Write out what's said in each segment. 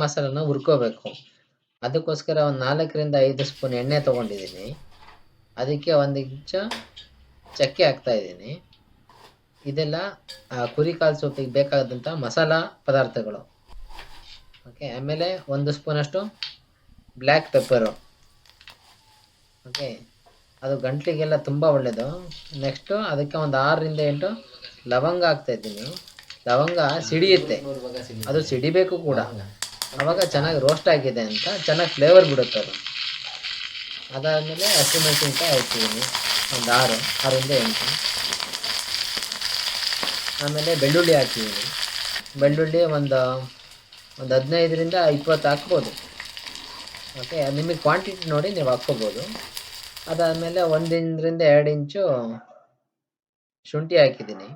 ಮಸಾಲನ ಹುರ್ಕೋಬೇಕು. ಅದಕ್ಕೋಸ್ಕರ ಒಂದು 4ರಿಂದ 5 ಸ್ಪೂನ್ ಎಣ್ಣೆ ತೊಗೊಂಡಿದ್ದೀನಿ. ಅದಕ್ಕೆ 1 ಇಂಚು ಚಕ್ಕೆ ಹಾಕ್ತಾ ಇದ್ದೀನಿ. ಇದೆಲ್ಲ ಕುರಿ ಕಾಲ್ ಸೂಪಿಗೆ ಬೇಕಾದಂಥ ಮಸಾಲ ಪದಾರ್ಥಗಳು. ಓಕೆ, ಆಮೇಲೆ 1 ಸ್ಪೂನಷ್ಟು ಬ್ಲ್ಯಾಕ್ ಪೆಪ್ಪರು. ಓಕೆ, ಅದು ಗಂಟ್ಲಿಗೆಲ್ಲ ತುಂಬ ಒಳ್ಳೆಯದು. ನೆಕ್ಸ್ಟು ಅದಕ್ಕೆ ಒಂದು 6ರಿಂದ 8 ಲವಂಗ ಹಾಕ್ತಾ ಇದ್ದೀನಿ. ಲವಂಗ ಸಿಡಿಯುತ್ತೆ, ಅದು ಸಿಡಿಬೇಕು ಕೂಡ, ಆವಾಗ ಚೆನ್ನಾಗಿ ರೋಸ್ಟ್ ಆಗಿದೆ ಅಂತ ಚೆನ್ನಾಗಿ ಫ್ಲೇವರ್ ಬಿಡುತ್ತೆ ಅದು. ಅದಾದಮೇಲೆ ಹಸಿಮೆಣಸಿನ್ಕಾಯಿ ಹಾಕ್ತಿದ್ದೀನಿ ಒಂದು 6ರಿಂದ 8. ಆಮೇಲೆ ಬೆಳ್ಳುಳ್ಳಿ ಹಾಕ್ತಿದ್ದೀನಿ. ಬೆಳ್ಳುಳ್ಳಿ ಒಂದು 15ರಿಂದ 20 ಹಾಕ್ಬೋದು. ಓಕೆ, ನಿಮಗೆ ಕ್ವಾಂಟಿಟಿ ನೋಡಿ ನೀವು ಹಾಕ್ಕೋಬೋದು. ಅದಾದಮೇಲೆ 1ರಿಂದ 2 ಇಂಚು ಶುಂಠಿ ಹಾಕಿದ್ದೀನಿ.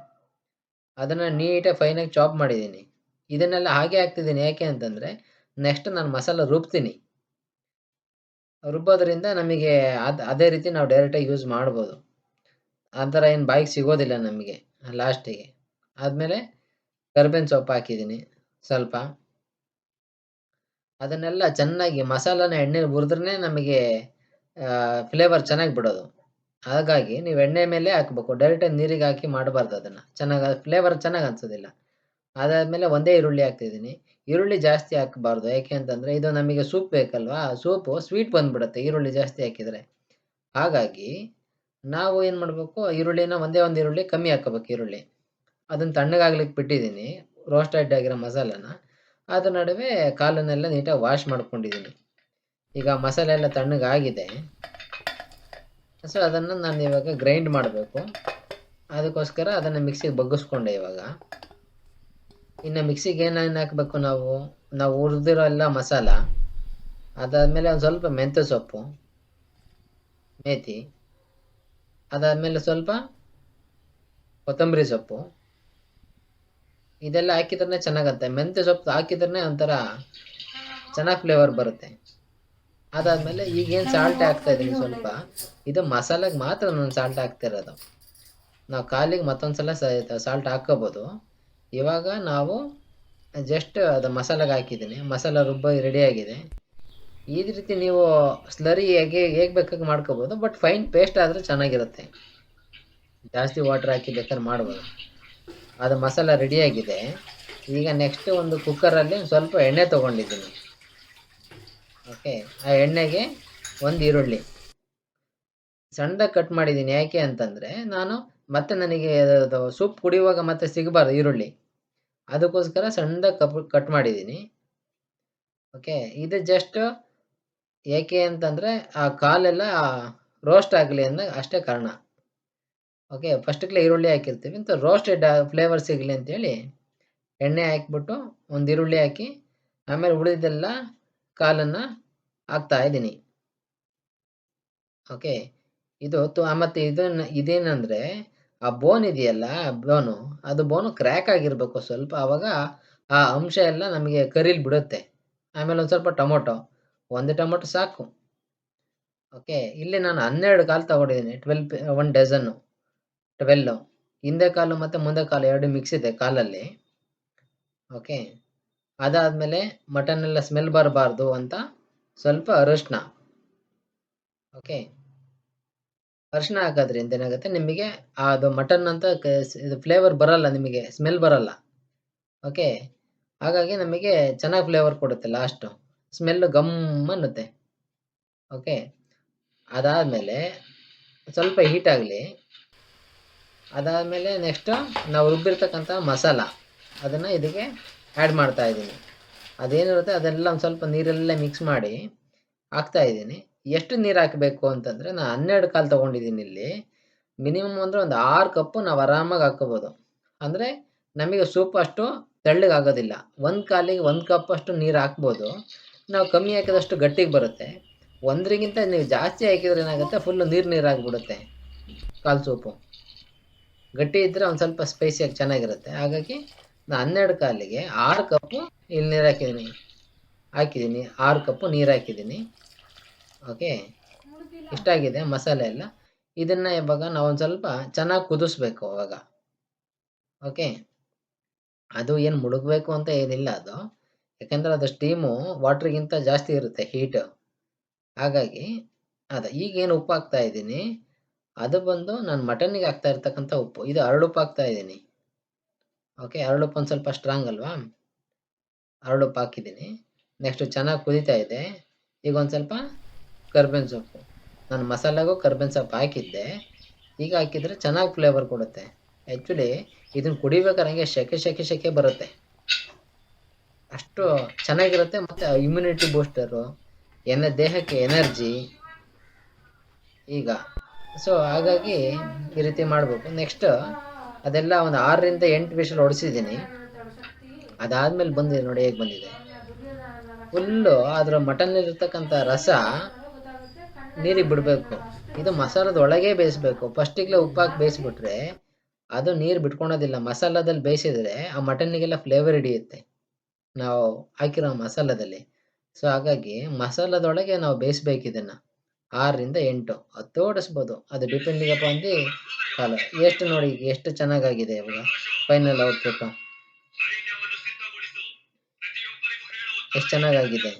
ಅದನ್ನು ನೀಟಾಗಿ ಫೈನಾಗಿ ಚಾಪ್ ಮಾಡಿದ್ದೀನಿ. ಇದನ್ನೆಲ್ಲ ಹಾಗೆ ಹಾಕ್ತಿದ್ದೀನಿ, ಯಾಕೆ ಅಂತಂದರೆ ನೆಕ್ಸ್ಟ್ ನಾನು ಮಸಾಲ ರುಬ್ತೀನಿ. ರುಬ್ಬೋದ್ರಿಂದ ನಮಗೆ ಅದೇ ರೀತಿ ನಾವು ಡೈರೆಕ್ಟಾಗಿ ಯೂಸ್ ಮಾಡ್ಬೋದು. ಆ ಥರ ಏನು ಬಾಯಿಗೆ ಸಿಗೋದಿಲ್ಲ ನಮಗೆ ಲಾಸ್ಟಿಗೆ. ಆದಮೇಲೆ ಕರಿಬೇವಿನ ಸೊಪ್ಪು ಹಾಕಿದ್ದೀನಿ ಸ್ವಲ್ಪ. ಅದನ್ನೆಲ್ಲ ಚೆನ್ನಾಗಿ ಮಸಾಲಾನ ಎಣ್ಣೆಲಿ ಹುರಿದ್ರೇ ನಮಗೆ ಫ್ಲೇವರ್ ಚೆನ್ನಾಗಿ ಬಿಡೋದು. ಹಾಗಾಗಿ ನೀವು ಎಣ್ಣೆ ಮೇಲೆ ಹಾಕಬೇಕು, ಡೈರೆಕ್ಟಾಗಿ ನೀರಿಗೆ ಹಾಕಿ ಮಾಡಬಾರ್ದು ಅದನ್ನು. ಫ್ಲೇವರ್ ಚೆನ್ನಾಗಿ ಅನ್ಸೋದಿಲ್ಲ. ಅದಾದಮೇಲೆ ಒಂದೇ ಈರುಳ್ಳಿ ಹಾಕ್ತಿದ್ದೀನಿ. ಈರುಳ್ಳಿ ಜಾಸ್ತಿ ಹಾಕಬಾರ್ದು, ಯಾಕೆ ಅಂತಂದರೆ ಇದು ನಮಗೆ ಸೂಪ್ ಬೇಕಲ್ವಾ, ಸೂಪು ಸ್ವೀಟ್ ಬಂದುಬಿಡುತ್ತೆ ಈರುಳ್ಳಿ ಜಾಸ್ತಿ ಹಾಕಿದರೆ. ಹಾಗಾಗಿ ನಾವು ಏನು ಮಾಡಬೇಕು, ಈರುಳ್ಳಿನ ಒಂದೇ ಒಂದು ಈರುಳ್ಳಿ ಕಮ್ಮಿ ಹಾಕ್ಕೋಬೇಕು ಈರುಳ್ಳಿ. ಅದನ್ನು ತಣ್ಣಗಾಗ್ಲಿಕ್ಕೆ ಬಿಟ್ಟಿದ್ದೀನಿ, ರೋಸ್ಟೆಡ್ ಆಗಿರೋ ಮಸಾಲಾನ. ಅದ್ರ ನಡುವೆ ಕಾಲನ್ನೆಲ್ಲ ನೀಟಾಗಿ ವಾಶ್ ಮಾಡ್ಕೊಂಡಿದ್ದೀನಿ. ಈಗ ಮಸಾಲೆ ಎಲ್ಲ ತಣ್ಣಗಾಗಿದೆ, ಸೊ ಅದನ್ನು ನಾನು ಇವಾಗ ಗ್ರೈಂಡ್ ಮಾಡಬೇಕು. ಅದಕ್ಕೋಸ್ಕರ ಅದನ್ನು ಮಿಕ್ಸಿಗೆ ಬಗ್ಗಿಸ್ಕೊಂಡೆ ಇವಾಗ. ಇನ್ನು ಮಿಕ್ಸಿಗೆ ಏನೇನು ಹಾಕಬೇಕು, ನಾವು ಹುರಿದಿರೋ ಎಲ್ಲ ಮಸಾಲ, ಅದಾದಮೇಲೆ ಒಂದು ಸ್ವಲ್ಪ ಮೆಂತ್ಯ ಸೊಪ್ಪು, ಮೇಥಿ, ಅದಾದಮೇಲೆ ಸ್ವಲ್ಪ ಕೊತ್ತಂಬರಿ ಸೊಪ್ಪು, ಇದೆಲ್ಲ ಹಾಕಿದ್ರೆ ಚೆನ್ನಾಗತ್ತೆ. ಮೆಂತ್ಯ ಸೊಪ್ಪು ಹಾಕಿದ್ರೆ ಒಂಥರ ಚೆನ್ನಾಗಿ ಫ್ಲೇವರ್ ಬರುತ್ತೆ. ಅದಾದಮೇಲೆ ಈಗೇನು ಸಾಲ್ಟ್ ಹಾಕ್ತಾ ಇದ್ದೀನಿ ಸ್ವಲ್ಪ, ಇದು ಮಸಾಲೆಗೆ ಮಾತ್ರ ನಾನು ಸಾಲ್ಟ್ ಹಾಕ್ತಿರೋದು. ನಾವು ಕಾಲಿಗೆ ಮತ್ತೊಂದು ಸಲ ಸಾಲ್ಟ್ ಹಾಕ್ಕೋಬೋದು. ಇವಾಗ ನಾವು ಜಸ್ಟ್ ಅದು ಮಸಾಲೆಗೆ ಹಾಕಿದ್ದೀನಿ, ಮಸಾಲ ರುಬ್ಬ ರೆಡಿಯಾಗಿದೆ. ಈ ರೀತಿ ನೀವು ಸ್ಲರಿ ಹೇಗೆ ಬೇಕಾಗಿ ಮಾಡ್ಕೋಬೋದು, ಬಟ್ ಫೈನ್ ಪೇಸ್ಟ್ ಆದರೆ ಚೆನ್ನಾಗಿರುತ್ತೆ. ಜಾಸ್ತಿ ವಾಟರ್ ಹಾಕಿ ಬೇಕಾದ್ರೆ ಮಾಡ್ಬೋದು. ಅದು ಮಸಾಲ ರೆಡಿಯಾಗಿದೆ. ಈಗ ನೆಕ್ಸ್ಟ್ ಒಂದು ಕುಕ್ಕರಲ್ಲಿ ಸ್ವಲ್ಪ ಎಣ್ಣೆ ತೊಗೊಂಡಿದ್ದೀನಿ. ಓಕೆ, ಆ ಎಣ್ಣೆಗೆ ಒಂದು ಈರುಳ್ಳಿ ಸಣ್ಣದಾಗಿ ಕಟ್ ಮಾಡಿದ್ದೀನಿ. ಯಾಕೆ ಅಂತಂದರೆ ಮತ್ತೆ ನನಗೆ ಸೂಪ್ ಕುಡಿಯುವಾಗ ಮತ್ತೆ ಸಿಗಬಾರ್ದು ಈರುಳ್ಳಿ, ಅದಕ್ಕೋಸ್ಕರ ಸಣ್ಣದಾಗಿ ಕಟ್ ಮಾಡಿದ್ದೀನಿ. ಓಕೆ, ಇದು ಜಸ್ಟ್ ಏಕೆ ಅಂತಂದರೆ ಆ ಕಾಲೆಲ್ಲ ರೋಸ್ಟ್ ಆಗಲಿ ಅನ್ನೋ ಅಷ್ಟೇ ಕಾರಣ. ಓಕೆ, ಫಸ್ಟ್ಗೆ ಈರುಳ್ಳಿ ಹಾಕಿರ್ತೀವಿ ಅಂತ ರೋಸ್ಟೆಡ್ ಫ್ಲೇವರ್ ಸಿಗಲಿ ಅಂತೇಳಿ ಎಣ್ಣೆ ಹಾಕಿಬಿಟ್ಟು ಒಂದು ಈರುಳ್ಳಿ ಹಾಕಿ, ಆಮೇಲೆ ಉಳಿದೆಲ್ಲ ಕಾಲನ್ನು ಹಾಕ್ತಾ ಇದ್ದೀನಿ. ಓಕೆ, ಮತ್ತು ಇದೇನಂದರೆ ಆ ಬೋನ್ ಇದೆಯಲ್ಲ, ಬೋನು ಕ್ರ್ಯಾಕ್ ಆಗಿರಬೇಕು ಸ್ವಲ್ಪ, ಆವಾಗ ಆ ಅಂಶ ಎಲ್ಲ ನಮಗೆ ಕರೀಲಿ ಬಿಡುತ್ತೆ. ಆಮೇಲೆ ಒಂದು ಸ್ವಲ್ಪ ಟೊಮೊಟೊ, ಒಂದು ಟೊಮೊಟೊ ಸಾಕು. ಓಕೆ, ಇಲ್ಲಿ ನಾನು 12 ಕಾಲು ತೊಗೊಂಡಿದ್ದೀನಿ, 1 ಡಜನ್ನು 12. ಹಿಂದೆ ಕಾಲು ಮತ್ತು ಮುಂದೆ ಕಾಲು 2 ಮಿಕ್ಸ್ ಇದೆ ಕಾಲಲ್ಲಿ. ಓಕೆ, ಅದಾದಮೇಲೆ ಮಟನ್ ಎಲ್ಲ ಸ್ಮೆಲ್ ಬರಬಾರ್ದು ಅಂತ ಸ್ವಲ್ಪ ಅರಿಶಿನ. ಓಕೆ, ಅರಿಶಿನ ಹಾಕೋದ್ರಿಂದ ಏನಾಗುತ್ತೆ, ನಿಮಗೆ ಅದು ಮಟನ್ ಅಂತ ಇದು ಫ್ಲೇವರ್ ಬರಲ್ಲ, ನಿಮಗೆ ಸ್ಮೆಲ್ ಬರಲ್ಲ. ಓಕೆ, ಹಾಗಾಗಿ ನಮಗೆ ಚೆನ್ನಾಗಿ ಫ್ಲೇವರ್ ಕೊಡುತ್ತೆ, ಲಾಸ್ಟು ಸ್ಮೆಲ್ಲು ಗಮ್ ಅನ್ನುತ್ತೆ. ಓಕೆ, ಅದಾದಮೇಲೆ ಸ್ವಲ್ಪ ಹೀಟ್ ಆಗಲಿ. ಅದಾದಮೇಲೆ ನೆಕ್ಸ್ಟು ನಾವು ರುಬ್ಬಿರ್ತಕ್ಕಂಥ ಮಸಾಲ, ಅದನ್ನು ಇದಕ್ಕೆ ಆ್ಯಡ್ ಮಾಡ್ತಾ ಇದ್ದೀನಿ. ಅದೇನಿರುತ್ತೆ ಅದೆಲ್ಲ ಒಂದು ಸ್ವಲ್ಪ ನೀರೆಲ್ಲ ಮಿಕ್ಸ್ ಮಾಡಿ ಹಾಕ್ತಾ ಇದ್ದೀನಿ. ಎಷ್ಟು ನೀರು ಹಾಕಬೇಕು ಅಂತಂದರೆ, ನಾನು 12 ಕಾಲು ತೊಗೊಂಡಿದ್ದೀನಿ ಇಲ್ಲಿ. ಮಿನಿಮಮ್ ಅಂದರೆ ಒಂದು 6 ಕಪ್ಪು ನಾವು ಆರಾಮಾಗಿ ಹಾಕ್ಕೋಬೋದು. ಅಂದರೆ ನಮಗೆ ಸೂಪ್ ಅಷ್ಟು ತೆಳ್ಳಗಾಗೋದಿಲ್ಲ. 1 ಕಾಲಿಗೆ 1 ಕಪ್ ಅಷ್ಟು ನೀರು ಹಾಕ್ಬೋದು. ನಾವು ಕಮ್ಮಿ ಹಾಕಿದಷ್ಟು ಗಟ್ಟಿಗೆ ಬರುತ್ತೆ. 1ಗಿಂತ ನೀವು ಜಾಸ್ತಿ ಹಾಕಿದ್ರೆ ಏನಾಗುತ್ತೆ, ಫುಲ್ಲು ನೀರಾಗಿಬಿಡುತ್ತೆ ಕಾಲು ಸೂಪು. ಗಟ್ಟಿ ಇದ್ದರೆ ಒಂದು ಸ್ವಲ್ಪ ಸ್ಪೈಸಿಯಾಗಿ ಚೆನ್ನಾಗಿರುತ್ತೆ. ಹಾಗಾಗಿ ನಾನು 12 ಕಾಲಿಗೆ 6 ಕಪ್ಪು ಇಲ್ಲಿ ನೀರು ಹಾಕಿದ್ದೀನಿ 6 ಕಪ್ಪು ನೀರು ಹಾಕಿದ್ದೀನಿ. ಓಕೆ, ಇಷ್ಟಾಗಿದೆ ಮಸಾಲೆ ಎಲ್ಲ. ಇದನ್ನು ಇವಾಗ ನಾವು ಒಂದು ಸ್ವಲ್ಪ ಚೆನ್ನಾಗಿ ಕುದಿಸ್ಬೇಕು ಅವಾಗ. ಓಕೆ, ಅದು ಏನು ಮುಳುಗಬೇಕು ಅಂತ ಏನಿಲ್ಲ ಅದು, ಯಾಕಂದ್ರೆ ಅದು ಸ್ಟೀಮು ವಾಟರ್ಗಿಂತ ಜಾಸ್ತಿ ಇರುತ್ತೆ ಹೀಟ್. ಹಾಗಾಗಿ ಈಗೇನು ಉಪ್ಪು ಹಾಕ್ತಾ ಇದ್ದೀನಿ, ಅದು ಬಂದು ನಾನು ಮಟನ್ನಿಗೆ ಹಾಕ್ತಾ ಇರ್ತಕ್ಕಂಥ ಉಪ್ಪು. ಇದು ಹರಳುಪ್ಪು ಹಾಕ್ತಾ ಇದ್ದೀನಿ. ಓಕೆ, ಹರಳುಪ್ಪು ಒಂದು ಸ್ವಲ್ಪ ಸ್ಟ್ರಾಂಗ್ ಅಲ್ವಾ? ಹರಳುಪ್ಪು ಹಾಕಿದ್ದೀನಿ. ನೆಕ್ಸ್ಟ್ ಚೆನ್ನಾಗಿ ಕುದೀತಾ ಇದೆ. ಈಗ ಒಂದು ಸ್ವಲ್ಪ ಕರ್ಬೇವಿನ ಸೊಪ್ಪು. ನಾನು ಮಸಾಲೆಗೂ ಕರ್ಬೇವಿನ ಸೊಪ್ಪು ಹಾಕಿದ್ದೆ. ಈಗ ಹಾಕಿದ್ರೆ ಚೆನ್ನಾಗಿ ಫ್ಲೇವರ್ ಕೊಡುತ್ತೆ. ಆ್ಯಕ್ಚುಲಿ ಇದನ್ನ ಕುಡಿಬೇಕಾದ್ರೆ ಹಂಗೆ ಸೆಕೆ ಬರುತ್ತೆ. ಅಷ್ಟು ಚೆನ್ನಾಗಿರುತ್ತೆ. ಮತ್ತೆ ಇಮ್ಯುನಿಟಿ ಬೂಸ್ಟರು, ದೇಹಕ್ಕೆ ಎನರ್ಜಿ. ಈಗ ಹಾಗಾಗಿ ಈ ರೀತಿ ಮಾಡ್ಬೇಕು. ನೆಕ್ಸ್ಟ್ ಅದೆಲ್ಲ ಒಂದು 6ರಿಂದ 8 ವಿಷಲ್ ಹೊಡಿಸಿದ್ದೀನಿ. ಅದಾದ್ಮೇಲೆ ಬಂದಿದೆ ನೋಡಿ ಹೇಗೆ ಬಂದಿದೆ. ಫುಲ್ಲು ಅದ್ರ ಮಟನ್ನಲ್ಲಿರ್ತಕ್ಕಂಥ ರಸ ನೀರಿಗೆ ಬಿಡಬೇಕು. ಇದು ಮಸಾಲದ ಒಳಗೆ ಬೇಯಿಸ್ಬೇಕು. ಫಸ್ಟಿಗ್ಲೇ ಉಪ್ಪಾಕಿ ಬೇಯಿಸ್ಬಿಟ್ರೆ ಅದು ನೀರು ಬಿಟ್ಕೊಳೋದಿಲ್ಲ. ಮಸಾಲದಲ್ಲಿ ಬೇಯಿಸಿದ್ರೆ ಆ ಮಟನ್ನಿಗೆಲ್ಲ ಫ್ಲೇವರ್ ಹಿಡಿಯುತ್ತೆ ನಾವು ಹಾಕಿರೋ ಮಸಾಲದಲ್ಲಿ. ಹಾಗಾಗಿ ಮಸಾಲದೊಳಗೆ ನಾವು ಬೇಯಿಸ್ಬೇಕು ಇದನ್ನ. 6ರಿಂದ 8, 10 ಓಡಿಸ್ಬೋದು. ಅದು ಡಿಪೆಂಡಿಂಗ್ ಅಪಾನ್ ದಿ ಕಾಲು. ಎಷ್ಟು ನೋಡಿ ಎಷ್ಟು ಚೆನ್ನಾಗಾಗಿದೆ ಇವಾಗ ಫೈನಲ್ ಔಟ್ಪುಟ್ಟು. ಎಷ್ಟು ಚೆನ್ನಾಗಾಗಿದೆ.